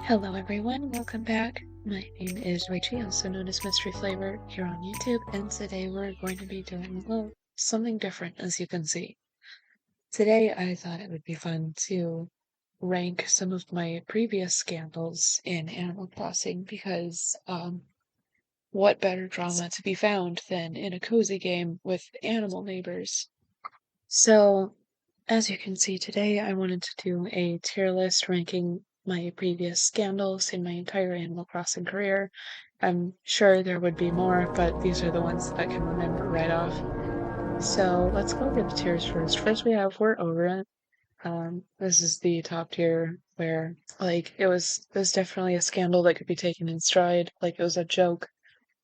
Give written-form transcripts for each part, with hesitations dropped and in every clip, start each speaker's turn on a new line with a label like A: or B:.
A: Hello everyone, welcome back. My name is Rachie, also known as Mystery Flavor, here on YouTube, and today we're going to be doing, well, something different, as you can see. Today I thought it would be fun to rank some of my previous scandals in Animal Crossing because, what better drama to be found than in a cozy game with animal neighbors? So, as you can see today, I wanted to do a tier list ranking my previous scandals in my entire Animal Crossing career. I'm sure there would be more, but these are the ones that I can remember right off. So let's go over the tiers first. First we have We're Over It. This is the top tier where it was definitely a scandal that could be taken in stride. Like it was a joke.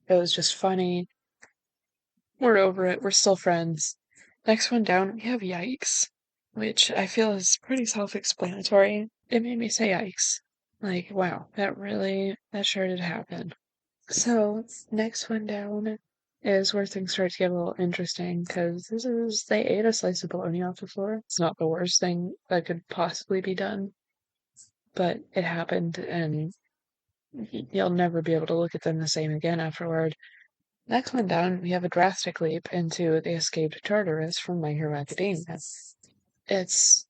A: It was just funny. We're over it. We're still friends. Next one down, we have Yikes, which I feel is pretty self-explanatory. It made me say yikes. Like, wow, that sure did happen. So, next one down is where things start to get a little interesting because they ate a slice of bologna off the floor. It's not the worst thing that could possibly be done, but it happened and you'll never be able to look at them the same again afterward. Next one down, we have a drastic leap into the escaped Tartarus from My Hero Academia. It's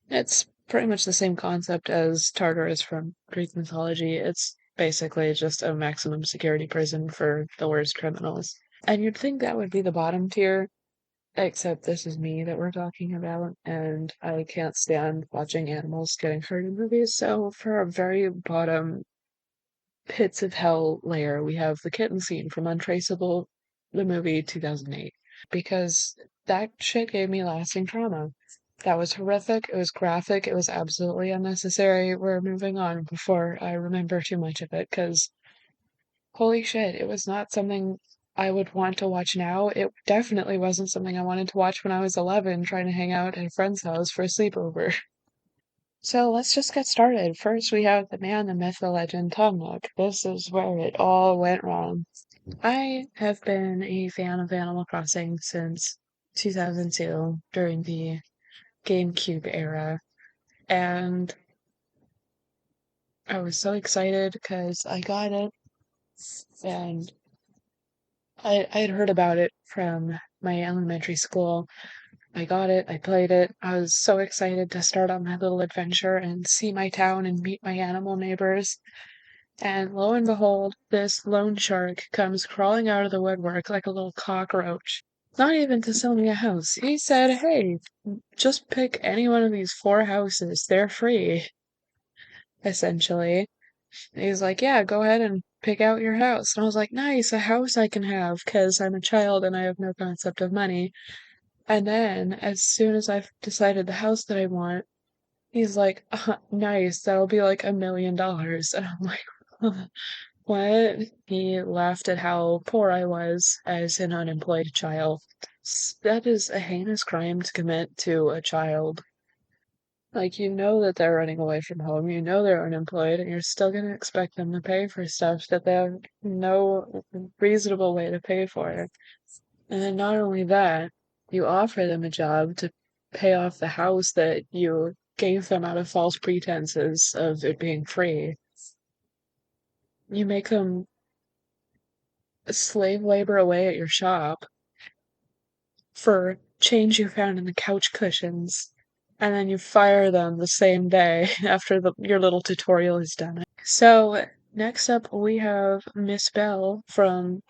A: pretty much the same concept as Tartarus from Greek mythology. It's basically just a maximum security prison for the worst criminals. And you'd think that would be the bottom tier, except this is me that we're talking about, and I can't stand watching animals getting hurt in movies. So for a very bottom pits of hell layer, we have the kitten scene from Untraceable, the movie 2008, because that shit gave me lasting trauma. That was horrific, it was graphic, it was absolutely unnecessary. We're moving on before I remember too much of it, because holy shit, it was not something I would want to watch now. It definitely wasn't something I wanted to watch when I was 11, trying to hang out at a friend's house for a sleepover. So let's just get started. First, we have the man, the myth, the legend, Tom Nook. This is where it all went wrong. I have been a fan of Animal Crossing since 2002 during the GameCube era, and I was so excited because I got it, and I had heard about it from my elementary school. I got it, I played it. I was so excited to start on my little adventure and see my town and meet my animal neighbors. And lo and behold, this loan shark comes crawling out of the woodwork like a little cockroach. Not even to sell me a house. He said, hey, just pick any one of these four houses. They're free, essentially. He's like, yeah, go ahead and pick out your house. And I was like, nice, a house I can have because I'm a child and I have no concept of money. And then, as soon as I've decided the house that I want, he's like, nice, that'll be like $1 million. And I'm like, what? He laughed at how poor I was as an unemployed child. That is a heinous crime to commit to a child. Like, you know that they're running away from home, you know they're unemployed, and you're still gonna expect them to pay for stuff that they have no reasonable way to pay for. And then not only that, you offer them a job to pay off the house that you gave them out of false pretenses of it being free. You make them slave labor away at your shop for change you found in the couch cushions, and then you fire them the same day after your little tutorial is done. So next up we have Miss Bell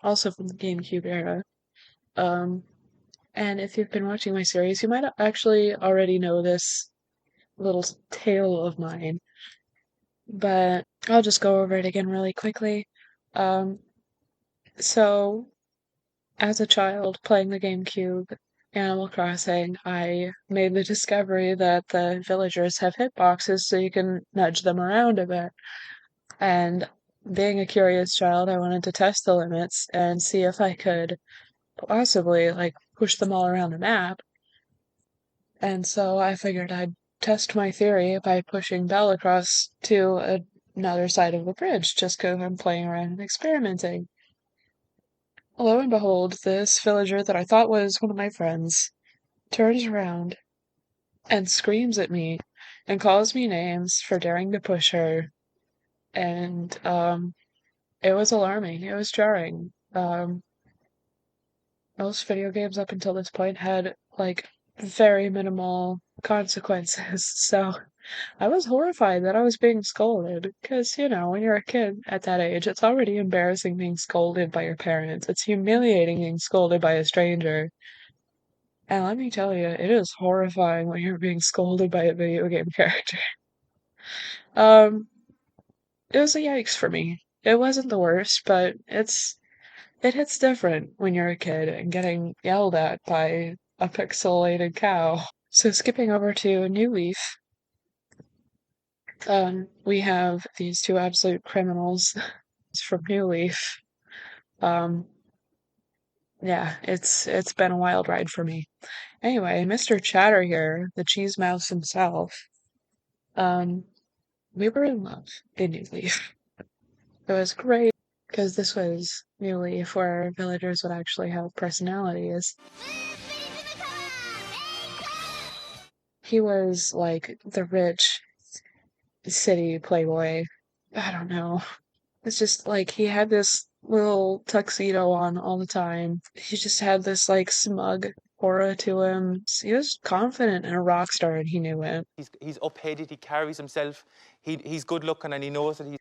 A: also from the GameCube era. Um, and if you've been watching my series, you might actually already know this little tale of mine, but I'll just go over it again really quickly. Um, so as a child playing the GameCube Animal Crossing, I made the discovery that the villagers have hitboxes so you can nudge them around a bit. And being a curious child, I wanted to test the limits and see if I could possibly, like, push them all around the map. And so I figured I'd test my theory by pushing Belle across to another side of the bridge just because I'm playing around and experimenting. Lo and behold, this villager that I thought was one of my friends turns around and screams at me and calls me names for daring to push her. and it was alarming. It was jarring. Most video games up until this point had like very minimal consequences, so I was horrified that I was being scolded. Because, you know, when you're a kid at that age, it's already embarrassing being scolded by your parents. It's humiliating being scolded by a stranger. And let me tell you, it is horrifying when you're being scolded by a video game character. Um, it was a yikes for me. It wasn't the worst, but it hits different when you're a kid and getting yelled at by a pixelated cow. So skipping over to New Leaf, we have these two absolute criminals from New Leaf. Um, yeah, it's been a wild ride for me. Anyway, Mr. Chatter here, the cheese mouse himself, um, we were in love in New Leaf. It was great because this was New Leaf where villagers would actually have personalities. He was like the rich city playboy. I don't know. It's just like he had this little tuxedo on all the time. He just had this like smug aura to him. He was confident and a rock star and he knew it.
B: He's up-headed, he carries himself, he's good looking and he knows that he's...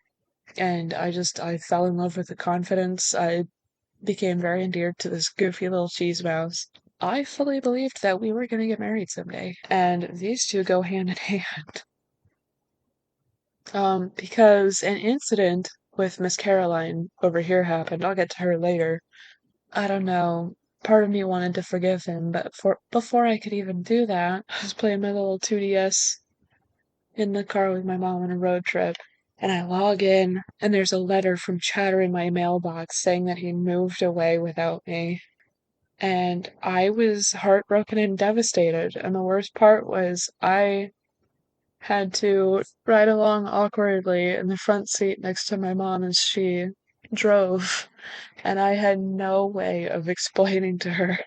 A: And I fell in love with the confidence. I became very endeared to this goofy little cheese mouse. I fully believed that we were going to get married someday. And these two go hand in hand. Because an incident with Miss Caroline over here happened. I'll get to her later. I don't know. Part of me wanted to forgive him, but before I could even do that, I was playing my little 2DS in the car with my mom on a road trip, and I log in, and there's a letter from Chatter in my mailbox saying that he moved away without me. And I was heartbroken and devastated. And the worst part was I had to ride along awkwardly in the front seat next to my mom as she drove. And I had no way of explaining to her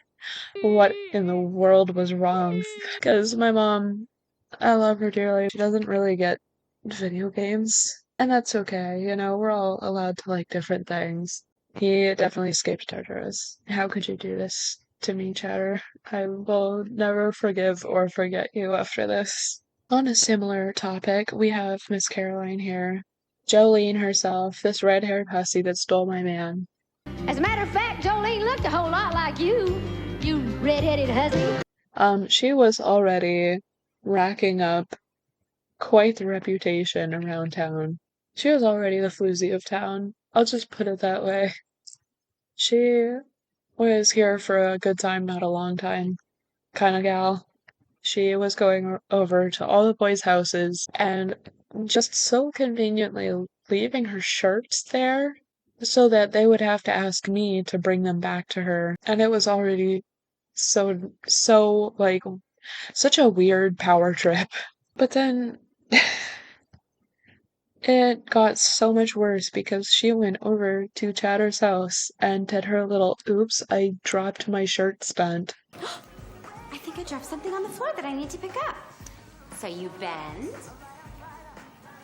A: what in the world was wrong. Because my mom, I love her dearly. She doesn't really get video games. And that's okay, you know, we're all allowed to like different things. He definitely escaped Tartarus. How could you do this to me, Chatter? I will never forgive or forget you after this. On a similar topic, we have Miss Caroline here. Jolene herself, this red-haired hussy that stole my man.
C: As a matter of fact, Jolene looked a whole lot like you, you red-headed hussy.
A: She was already racking up quite the reputation around town. She was already the floozy of town. I'll just put it that way. She was here for a good time, not a long time, kind of gal. She was going over to all the boys' houses and just so conveniently leaving her shirts there so that they would have to ask me to bring them back to her. And it was already so like such a weird power trip. But then it got so much worse because she went over to Chatter's house and did her little oops, I dropped my shirt stunt.
D: I think I dropped something on the floor that I need to pick up. So you bend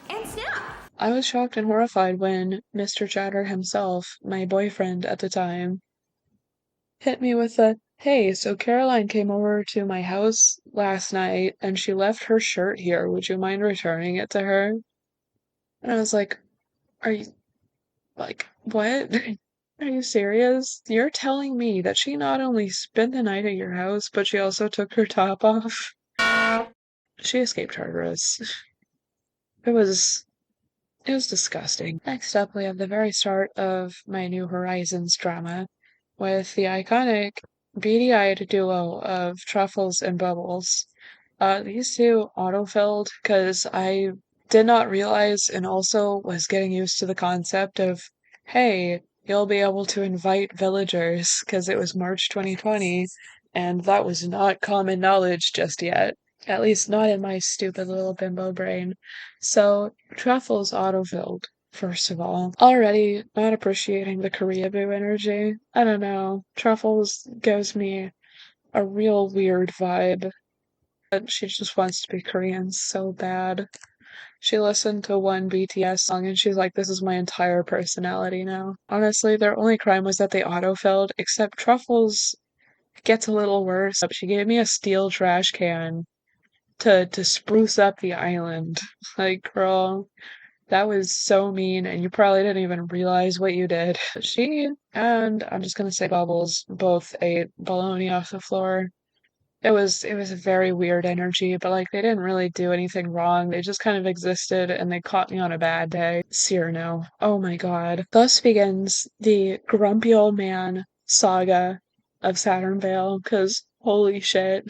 D: and snap.
A: I was shocked and horrified when Mr. Chatter himself, my boyfriend at the time, hit me with a, hey, so Caroline came over to my house last night and she left her shirt here. Would you mind returning it to her? And I was like, are you, like, what? Are you serious? You're telling me that she not only spent the night at your house, but she also took her top off? She escaped Tartarus. It was disgusting. Next up, we have the very start of my New Horizons drama with the iconic beady-eyed duo of Truffles and Bubbles. These two autofilled because I did not realize and also was getting used to the concept of, hey, you'll be able to invite villagers because it was March 2020 and that was not common knowledge just yet. At least not in my stupid little bimbo brain. So, Truffles autofilled, first of all. Already not appreciating the Koreaboo energy. I don't know. Truffles gives me a real weird vibe. But she just wants to be Korean so bad. She listened to one BTS song and she's like, this is my entire personality now. Honestly, their only crime was that they autofilled, except Truffles gets a little worse. She gave me a steel trash can to spruce up the island. Like, girl, that was so mean, and you probably didn't even realize what you did. She and I'm just gonna say Bubbles both ate bologna off the floor. It was a very weird energy, but like they didn't really do anything wrong. They just kind of existed and they caught me on a bad day. Cyrano. Oh my god. Thus begins the grumpy old man saga of Saturn Vale, cause holy shit.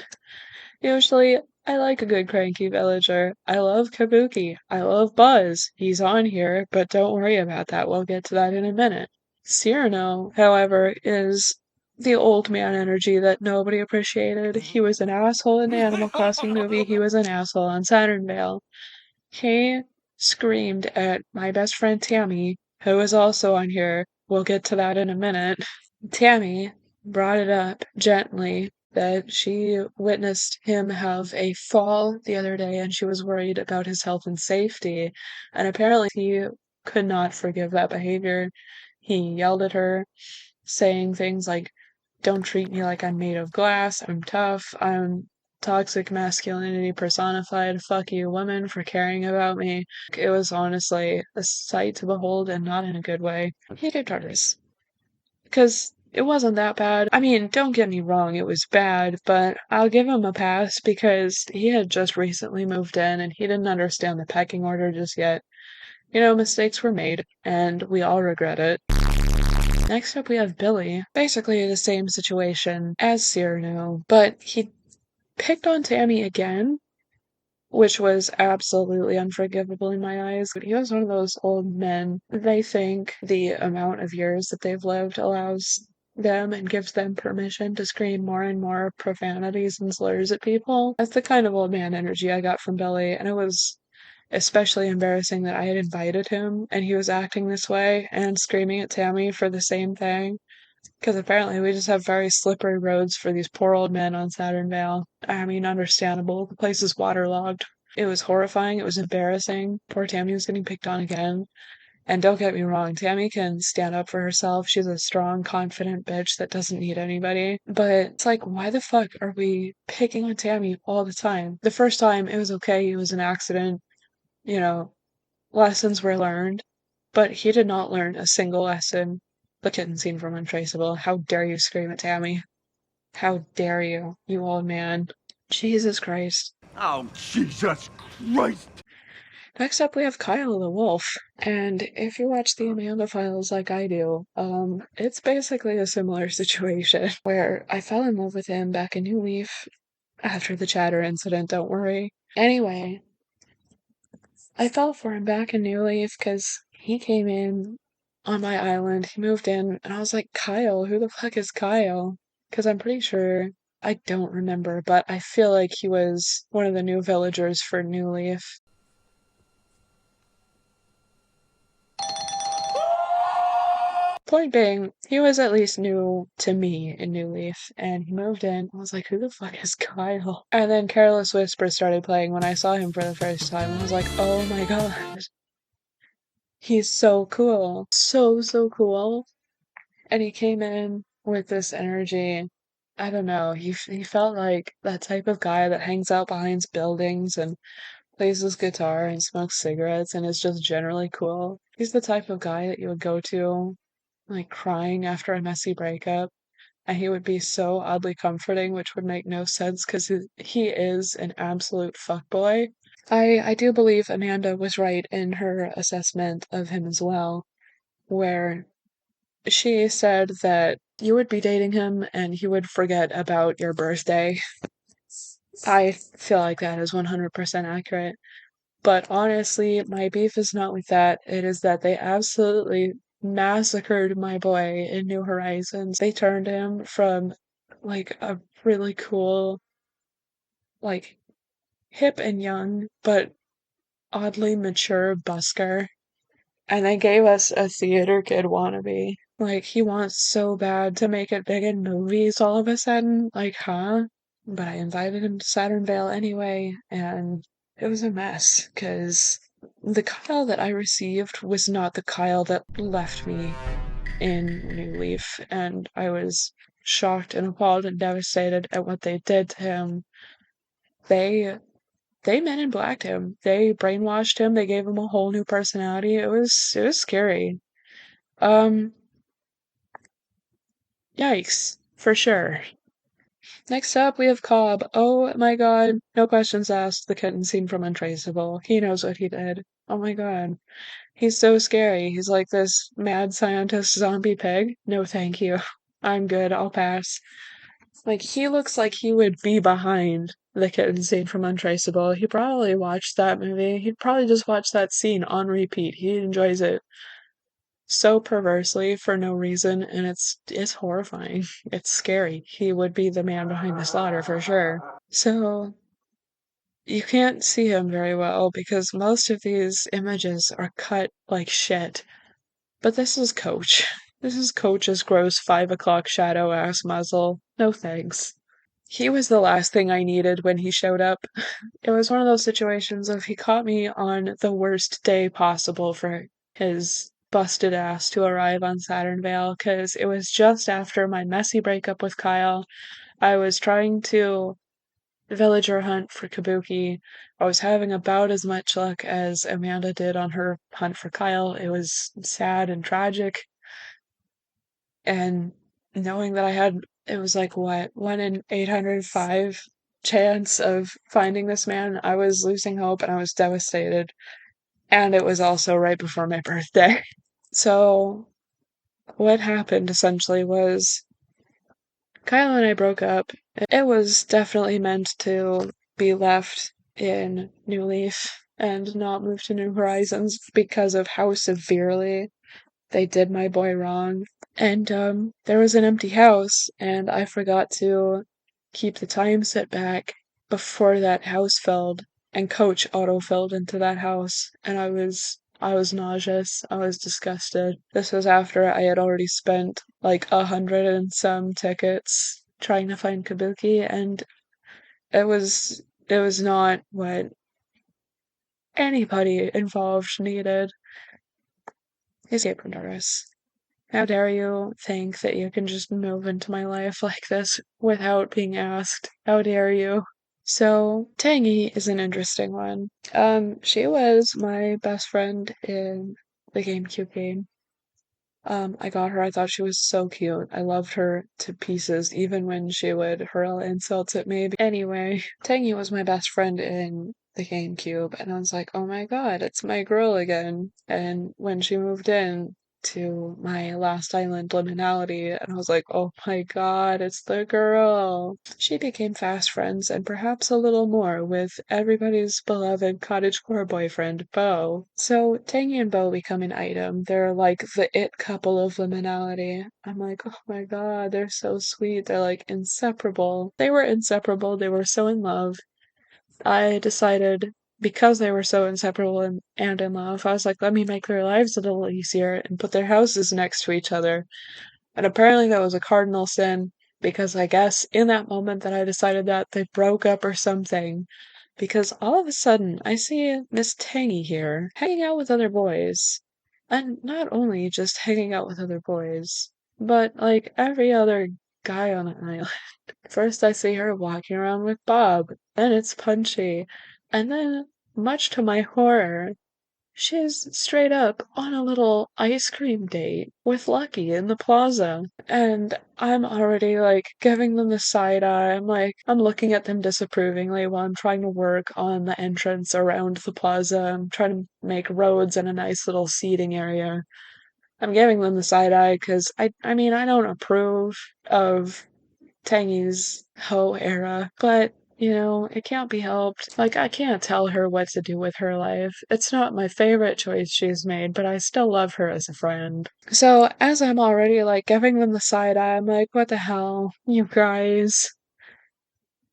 A: Usually, I like a good cranky villager. I love Kabuki. I love Buzz. He's on here, but don't worry about that. We'll get to that in a minute. Cyrano, however, is the old man energy that nobody appreciated. He was an asshole in the Animal Crossing movie. He was an asshole on Saturn Vale. He screamed at my best friend Tammy, who is also on here. We'll get to that in a minute. Tammy brought it up gently that she witnessed him have a fall the other day and she was worried about his health and safety. And apparently he could not forgive that behavior. He yelled at her, saying things like, don't treat me like I'm made of glass, I'm tough, I'm toxic masculinity personified, fuck you, woman, for caring about me. It was honestly a sight to behold and not in a good way. He did tartars. Because it wasn't that bad. I mean, don't get me wrong, it was bad, but I'll give him a pass because he had just recently moved in and he didn't understand the pecking order just yet. You know, mistakes were made, and we all regret it. Next up, we have Billy. Basically the same situation as Cyrano, but he picked on Tammy again, which was absolutely unforgivable in my eyes. He was one of those old men. They think the amount of years that they've lived allows them and gives them permission to scream more and more profanities and slurs at people. That's the kind of old man energy I got from Billy, and it was especially embarrassing that I had invited him and he was acting this way and screaming at Tammy for the same thing. Because apparently we just have very slippery roads for these poor old men on Saturn Vale. I mean, understandable. The place is waterlogged. It was horrifying. It was embarrassing. Poor Tammy was getting picked on again. And don't get me wrong, Tammy can stand up for herself. She's a strong, confident bitch that doesn't need anybody. But it's like, why the fuck are we picking on Tammy all the time? The first time, it was okay. It was an accident. You know, lessons were learned. But he did not learn a single lesson. The kitten scene from Untraceable. How dare you scream at Tammy? How dare you, you old man? Jesus Christ.
E: Oh, Jesus Christ!
A: Next up, we have Kyle the wolf. And if you watch the Amanda Files like I do, it's basically a similar situation where I fell in love with him back in New Leaf after the Chatter incident, don't worry. Anyway, I fell for him back in New Leaf because he came in on my island. He moved in, and I was like, Kyle, who the fuck is Kyle? Because I'm pretty sure I don't remember, but I feel like he was one of the new villagers for New Leaf. Point being, he was at least new to me in New Leaf, and he moved in. I was like, who the fuck is Kyle? And then Careless Whisper started playing when I saw him for the first time. I was like, oh my god. He's so cool. So, so cool. And he came in with this energy. I don't know. He felt like that type of guy that hangs out behind buildings and plays his guitar and smokes cigarettes and is just generally cool. He's the type of guy that you would go to, like crying after a messy breakup, and he would be so oddly comforting, which would make no sense because he is an absolute fuckboy. I do believe Amanda was right in her assessment of him as well, where she said that you would be dating him and he would forget about your birthday. I feel like that is 100% accurate. But honestly, my beef is not with that. It is that they absolutely massacred my boy in New Horizons. They turned him from like a really cool, like hip and young, but oddly mature busker. And they gave us a theater kid wannabe. Like, he wants so bad to make it big in movies all of a sudden. Like, huh? But I invited him to Saturn Vale anyway, and It was a mess, because the Kyle that I received was not the Kyle that left me in New Leaf, and I was shocked and appalled and devastated at what they did to him. They men in blacked him. They brainwashed him. They gave him a whole new personality. It was scary. Um, Yikes, for sure. Next up, we have Cobb. Oh my god, no questions asked. The kitten scene from Untraceable. He knows what he did. Oh my god. He's so scary. He's like this mad scientist zombie pig. No, thank you. I'm good. I'll pass. Like, he looks like he would be behind the kitten scene from Untraceable. He probably watched that movie. He'd probably just watch that scene on repeat. He enjoys it so perversely for no reason, and it's horrifying. It's scary. He would be the man behind the slaughter for sure. So you can't see him very well because most of these images are cut like shit. But this is Coach. This is Coach's gross 5 o'clock shadow ass muzzle. No thanks. He was the last thing I needed when he showed up. It was one of those situations of he caught me on the worst day possible for his busted ass to arrive on Saturnvale, because it was just after my messy breakup with Kyle. I was trying to villager hunt for Kabuki. I was having about as much luck as Amanda did on her hunt for Kyle. It was sad and tragic, and knowing that I had, it was like, what, 1 in 805 chance of finding this man, I was losing hope and I was devastated. And it was also right before my birthday. So, what happened essentially was Kyle and I broke up. It was definitely meant to be left in New Leaf and not move to New Horizons because of how severely they did my boy wrong. And there was an empty house, and I forgot to keep the time set back before that house filled, and Coach auto-filled into that house, and I was nauseous. I was disgusted. This was after I had already spent like 100 and some tickets trying to find Kabuki, and it was not what anybody involved needed. Escape from Doris. How dare you think that you can just move into my life like this without being asked? How dare you? So, Tangy is an interesting one. She was my best friend in the GameCube game. I got her. I thought she was so cute. I loved her to pieces, even when she would hurl insults at me. Anyway, Tangy was my best friend in the GameCube, and I was like, oh my god, it's my girl again. And when she moved in to my last island liminality, and I was like, oh my god, it's the girl. She became fast friends, and perhaps a little more, with everybody's beloved cottagecore boyfriend, Bo. So Tangy and Bo become an item. They're like the it couple of liminality. I'm like, oh my god, they're so sweet. They're like inseparable. They were inseparable. They were so in love. I decided, because they were so inseparable and in love, I was like, let me make their lives a little easier and put their houses next to each other. And apparently that was a cardinal sin, because I guess in that moment that I decided that, they broke up or something. Because all of a sudden I see Miss Tangy here hanging out with other boys. And not only just hanging out with other boys, but like every other guy on the island. First, I see her walking around with Bob, then it's Punchy, and then, much to my horror, she's straight up on a little ice cream date with Lucky in the plaza. And I'm already like giving them the side eye. I'm looking at them disapprovingly while I'm trying to work on the entrance around the plaza. I'm trying to make roads and a nice little seating area. I'm giving them the side eye because I mean, I don't approve of Tangy's hoe era, but it can't be helped. Like, I can't tell her what to do with her life. It's not my favorite choice she's made, but I still love her as a friend. So, as I'm already like giving them the side eye, I'm like, what the hell, you guys?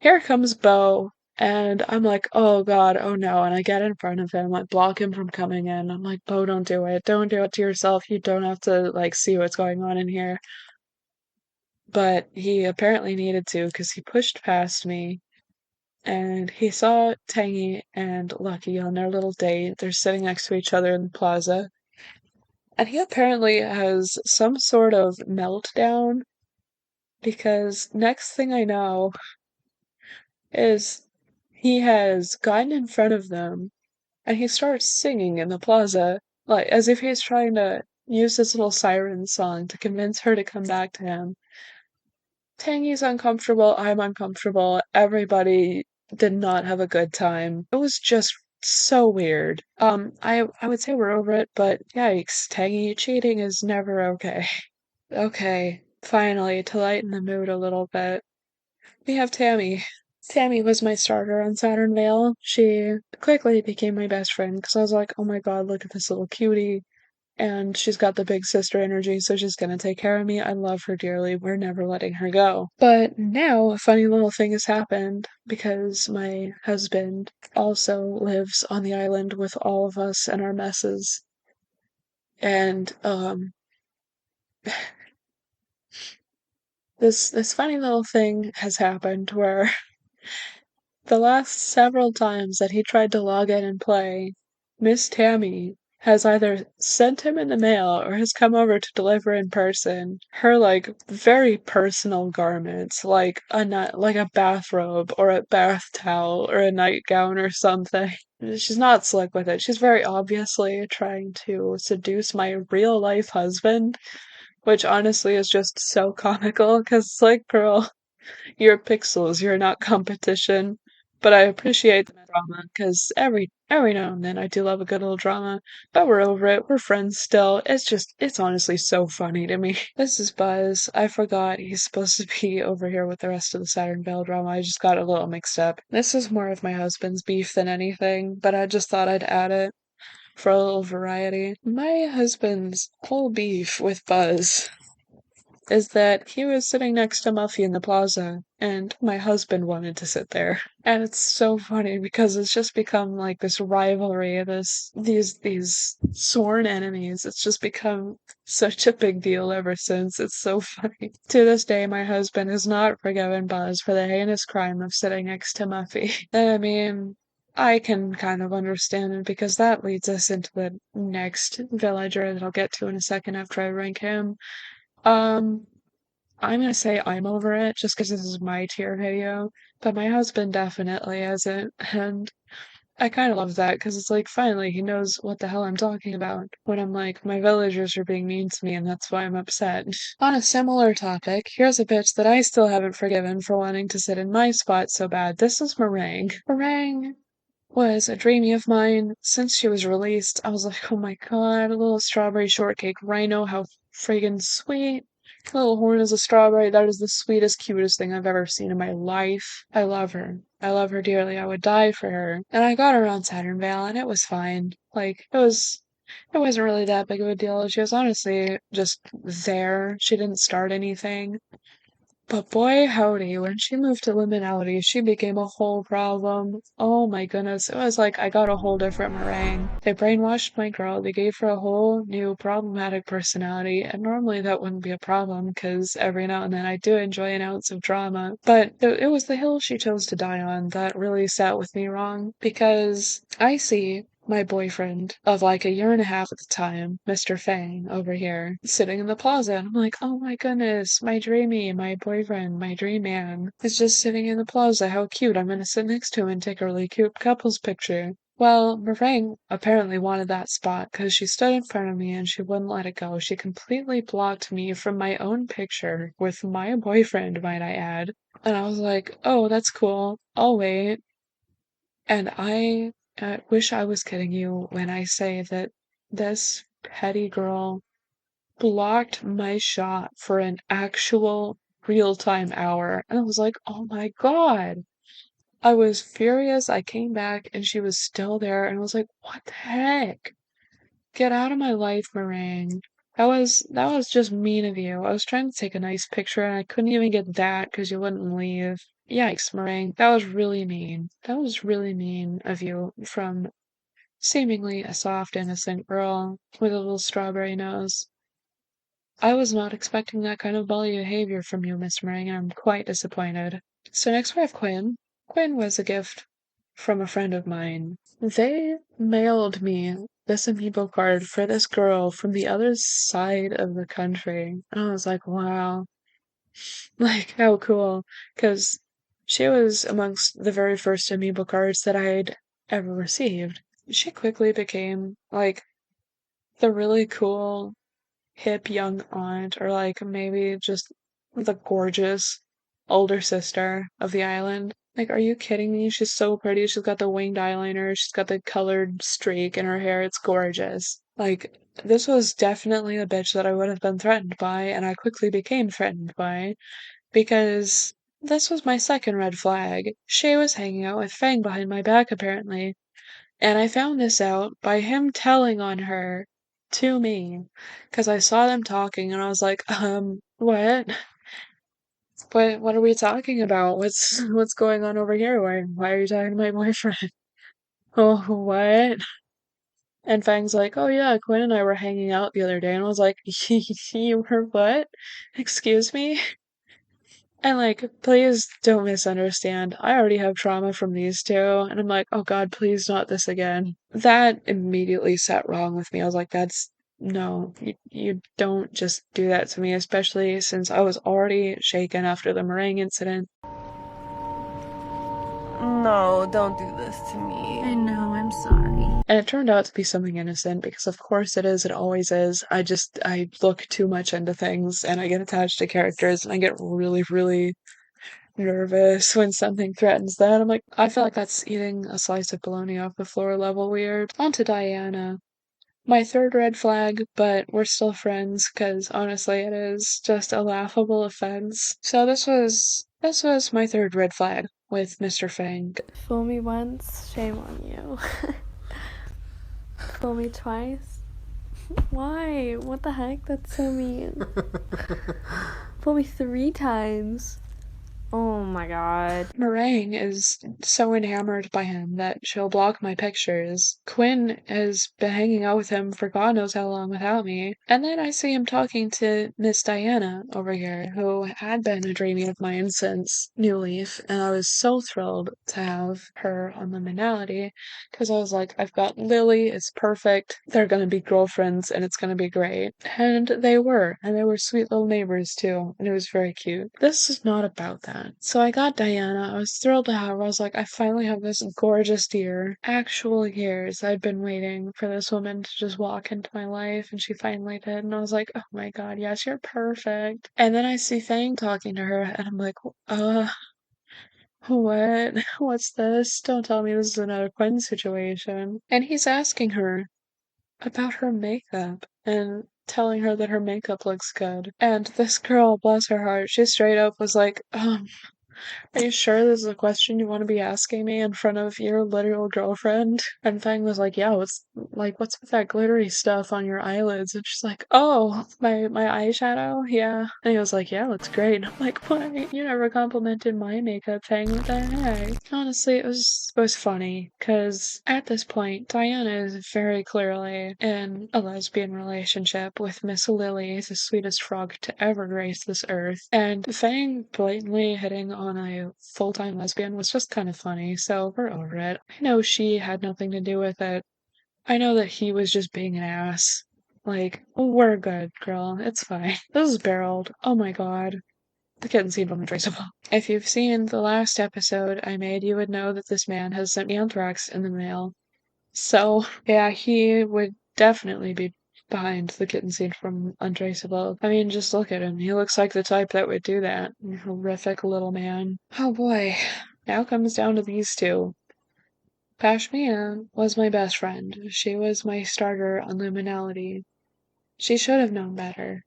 A: Here comes Bo, and I'm like, oh god, oh no, and I get in front of him, like block him from coming in. I'm like, Bo, don't do it. Don't do it to yourself. You don't have to like see what's going on in here. But he apparently needed to, because he pushed past me and he saw Tangy and Lucky on their little date. They're sitting next to each other in the plaza. And he apparently has some sort of meltdown because next thing I know is he has gotten in front of them and he starts singing in the plaza, like as if he's trying to use this little siren song to convince her to come back to him. Tangy's uncomfortable, I'm uncomfortable, everybody did not have a good time. It was just so weird. I would say we're over it, but yikes, Tangy, cheating is never okay. Okay, finally, to lighten the mood a little bit, we have Tammy. Tammy was my starter on Saturn Vale. She quickly became my best friend because I was like, oh my god, look at this little cutie. And she's got the big sister energy, so she's gonna take care of me. I love her dearly. We're never letting her go. But now a funny little thing has happened because my husband also lives on the island with all of us and our messes. And this funny little thing has happened where the last several times that he tried to log in and play, Miss Tammy has either sent him in the mail or has come over to deliver in person her like very personal garments, like like a bathrobe or a bath towel or a nightgown or something. She's not slick with it. She's very obviously trying to seduce my real life husband, which honestly is just so comical because it's like, girl, you're pixels, you're not competition. But I appreciate the drama because every now and then I do love a good little drama. But we're over it. We're friends still. It's honestly so funny to me. This is Buzz. I forgot he's supposed to be over here with the rest of the Saturn Vale drama. I just got a little mixed up. This is more of my husband's beef than anything, but I just thought I'd add it for a little variety. My husband's whole beef with Buzz is that he was sitting next to Muffy in the plaza, and my husband wanted to sit there. And it's so funny because it's just become like this rivalry, these sworn enemies. It's just become such a big deal ever since. It's so funny. To this day, my husband has not forgiven Buzz for the heinous crime of sitting next to Muffy. And I mean, I can kind of understand it because that leads us into the next villager that I'll get to in a second after I rank him. Um, I'm gonna say I'm over it just because this is my tier video, but my husband definitely isn't, and I kind of love that because it's like finally he knows what the hell I'm talking about when I'm like, my villagers are being mean to me and that's why I'm upset. On a similar topic, here's a bitch that I still haven't forgiven for wanting to sit in my spot so bad. This is Meringue. Meringue was a dreamy of mine since she was released. I was like, oh my god, a little strawberry shortcake rhino, how friggin' sweet. Little horn is a strawberry. That is the sweetest, cutest thing I've ever seen in my life. I love her. I love her dearly. I would die for her. And I got her on Saturn Vale, and it was fine. Like, it wasn't really that big of a deal. She was honestly just there. She didn't start anything. But boy, howdy, when she moved to liminality, she became a whole problem. Oh my goodness, it was like I got a whole different meringue. They brainwashed my girl, they gave her a whole new problematic personality, and normally that wouldn't be a problem because every now and then I do enjoy an ounce of drama. But it was the hill she chose to die on that really sat with me wrong because I see my boyfriend of like a year and a half at the time, Mr. Fang, over here, sitting in the plaza, and I'm like, oh my goodness, my dreamy, my boyfriend, my dream man is just sitting in the plaza. How cute. I'm gonna sit next to him and take a really cute couples picture. Well, Meringue apparently wanted that spot because she stood in front of me and she wouldn't let it go. She completely blocked me from my own picture with my boyfriend, might I add. And I was like, oh, that's cool. I'll wait. And I wish I was kidding you when I say that this petty girl blocked my shot for an actual real-time hour. And I was like, oh my god. I was furious. I came back and she was still there. And I was like, what the heck? Get out of my life, Meringue. That was just mean of you. I was trying to take a nice picture and I couldn't even get that because you wouldn't leave. Yikes, Meringue. That was really mean. That was really mean of you from seemingly a soft, innocent girl with a little strawberry nose. I was not expecting that kind of bully behavior from you, Miss Meringue, and I'm quite disappointed. So next we have Quinn. Quinn was a gift from a friend of mine. They mailed me this amiibo card for this girl from the other side of the country. And I was like, wow, like how cool. Because she was amongst the very first amiibo cards that I'd ever received. She quickly became like the really cool, hip young aunt, or like maybe just the gorgeous older sister of the island. Like, are you kidding me? She's so pretty. She's got the winged eyeliner, she's got the colored streak in her hair. It's gorgeous. Like, this was definitely a bitch that I would have been threatened by, and I quickly became threatened by, because this was my second red flag. Shay was hanging out with Fang behind my back, apparently. And I found this out by him telling on her to me, because I saw them talking and I was like, what? What are we talking about? What's going on over here? Why are you talking to my boyfriend? Oh, what? And Fang's like, oh yeah, Quinn and I were hanging out the other day, and I was like, you were what? Excuse me? And like, please don't misunderstand. I already have trauma from these two, and I'm like, oh god, please not this again. That immediately sat wrong with me. I was like, that's no, you don't just do that to me, especially since I was already shaken after the meringue incident.
F: No, don't do this to me.
G: I know, I'm sorry.
A: And it turned out to be something innocent because, of course, it is. It always is. I look too much into things and I get attached to characters and I get really, really nervous when something threatens that. I'm like, I feel like that's eating a slice of bologna off the floor level weird. On to Diana. My third red flag, but we're still friends because honestly, it is just a laughable offense. So this was my third red flag with Mr. Fang.
F: Fool me once, shame on you. Fool me twice? Why? What the heck? That's so mean. Fool me 3 times. Oh my god.
A: Meringue is so enamored by him that she'll block my pictures. Quinn has been hanging out with him for God knows how long without me. And then I see him talking to Miss Diana over here, who had been a dreamie of mine since New Leaf, and I was so thrilled to have her on Liminality, because I was like, I've got Lily, it's perfect, they're gonna be girlfriends, and it's gonna be great. And they were sweet little neighbors too, and it was very cute. This is not about that. So I got Diana. I was thrilled to have her. I was like, I finally have this gorgeous deer. Actual years I'd been waiting for this woman to just walk into my life, and she finally did. And I was like, oh my god, yes, you're perfect. And then I see Fang talking to her, and I'm like, what? What's this? Don't tell me this is another Quinn situation. And he's asking her about her makeup and telling her that her makeup looks good. And this girl, bless her heart, she straight up was like, are you sure this is a question you want to be asking me in front of your literal girlfriend? And Fang was like, yeah, what's with that glittery stuff on your eyelids? And she's like, oh, my eyeshadow? Yeah. And he was like, yeah, looks great. And I'm like, what? You never complimented my makeup, Fang. What the heck? Honestly, it was funny, because at this point, Diana is very clearly in a lesbian relationship with Miss Lily, the sweetest frog to ever grace this earth. And Fang blatantly hitting on a full-time lesbian was just kind of funny, so we're over it. I know she had nothing to do with it. I know that he was just being an ass. Like, we're good, girl. It's fine. This is barreled. Oh my god. The kitten seemed untraceable. If you've seen the last episode I made, you would know that this man has sent me anthrax in the mail. So, yeah, he would definitely be behind the kitten scene from Untraceable. I mean, just look at him. He looks like the type that would do that. Horrific little man. Oh boy. Now comes down to these two. Pashmina was my best friend. She was my starter on Luminality. She should have known better.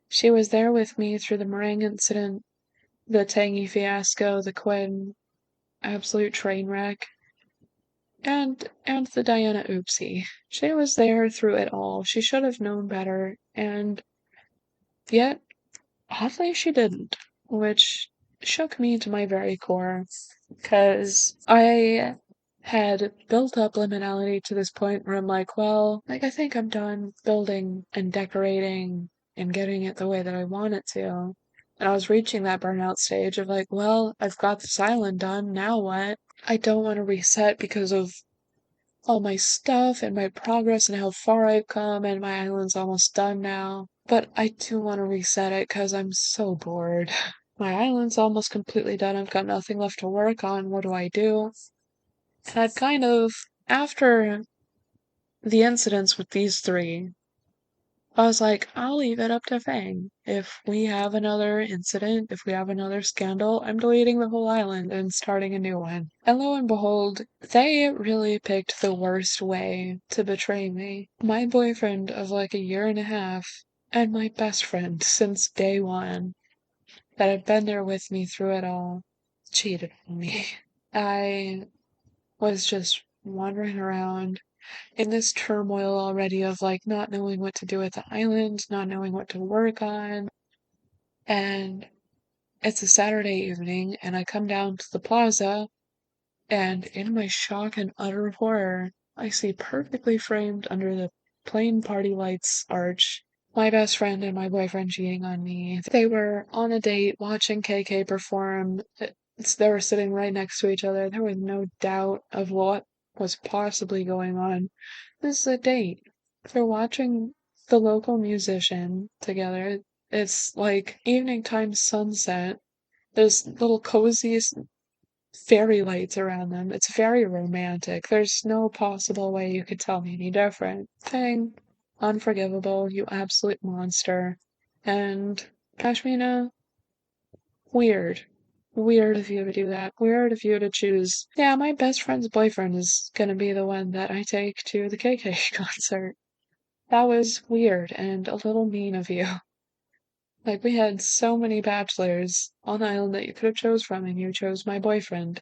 A: She was there with me through the meringue incident, the Tangy fiasco, the Quinn absolute train wreck, and the Diana oopsie. She was there through it all. She should have known better, and yet, oddly, she didn't, which shook me to my very core, because I had built up liminality to this point where I'm like, well, like, I think I'm done building and decorating and getting it the way that I want it to. And I was reaching that burnout stage of like, well, I've got this island done, now what? I don't want to reset because of all my stuff and my progress and how far I've come, and my island's almost done now. But I do want to reset it because I'm so bored. My island's almost completely done. I've got nothing left to work on. What do I do? And I've kind of, after the incidents with these three, I was like, I'll leave it up to Fang. If we have another incident, if we have another scandal, I'm deleting the whole island and starting a new one. And lo and behold, they really picked the worst way to betray me. My boyfriend of like a year and a half, and my best friend since day one, that had been there with me through it all, cheated on me. I was just wandering around in this turmoil already of like not knowing what to do with the island, not knowing what to work on. And it's a Saturday evening, and I come down to the plaza, and in my shock and utter horror, I see perfectly framed under the plain party lights arch my best friend and my boyfriend cheating on me. They were on a date watching KK perform. They were sitting right next to each other. There was no doubt of what was possibly going on. This is a date. They're watching the local musician together. It's like evening time sunset. There's little cozy fairy lights around them. It's very romantic. There's no possible way you could tell me any different. Thing. Unforgivable, you absolute monster. And Pashmina, weird. Weird of you to do that. Weird of you to choose. Yeah, my best friend's boyfriend is gonna be the one that I take to the KK concert. That was weird and a little mean of you. Like, we had so many bachelors on the island that you could have chose from, and you chose my boyfriend.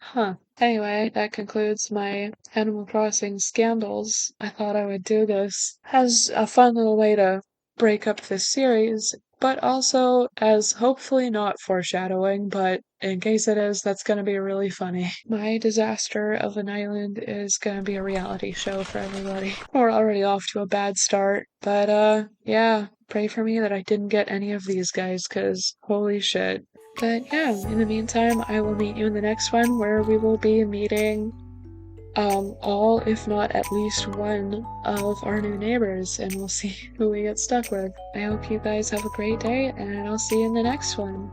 A: Huh. Anyway, that concludes my Animal Crossing scandals. I thought I would do this as a fun little way to break up this series, but also as hopefully not foreshadowing, but in case it is, that's gonna be really funny. My disaster of an island is gonna be a reality show for everybody. We're already off to a bad start, but yeah, pray for me that I didn't get any of these guys, cause holy shit. But yeah, in the meantime, I will meet you in the next one where we will be meeting all, if not at least one, of our new neighbors, and we'll see who we get stuck with. I hope you guys have a great day, and I'll see you in the next one.